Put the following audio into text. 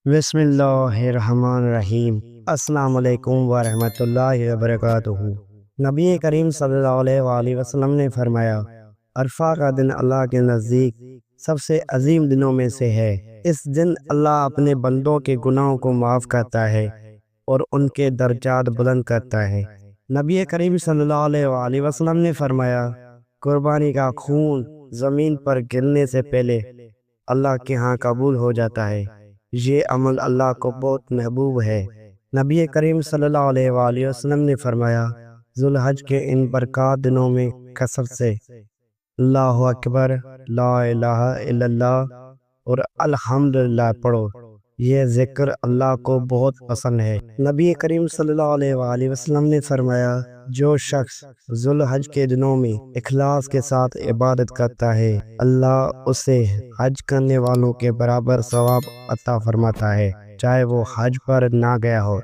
بسم اللہ الرحمن الرحیم۔ السلام علیکم ورحمۃ اللہ وبرکاتہ۔ نبی کریم صلی اللہ علیہ وآلہ وسلم نے فرمایا، عرفہ کا دن اللہ کے نزدیک سب سے عظیم دنوں میں سے ہے۔ اس دن اللہ اپنے بندوں کے گناہوں کو معاف کرتا ہے اور ان کے درجات بلند کرتا ہے۔ نبی کریم صلی اللہ علیہ وآلہ وسلم نے فرمایا، قربانی کا خون زمین پر گرنے سے پہلے اللہ کے ہاں قبول ہو جاتا ہے۔ یہ عمل اللہ کو بہت محبوب ہے۔ نبی کریم صلی اللہ علیہ وآلہ وسلم نے فرمایا، ذو الحج کے ان برکات دنوں میں کثرت سے اللہ اکبر، لا الہ الا اللہ اور الحمدللہ پڑھو۔ یہ ذکر اللہ کو بہت پسند ہے۔ نبی کریم صلی اللہ علیہ وآلہ وسلم نے فرمایا، جو شخص ذو الحج کے دنوں میں اخلاص کے ساتھ عبادت کرتا ہے، اللہ اسے حج کرنے والوں کے برابر ثواب عطا فرماتا ہے، چاہے وہ حج پر نہ گیا ہو۔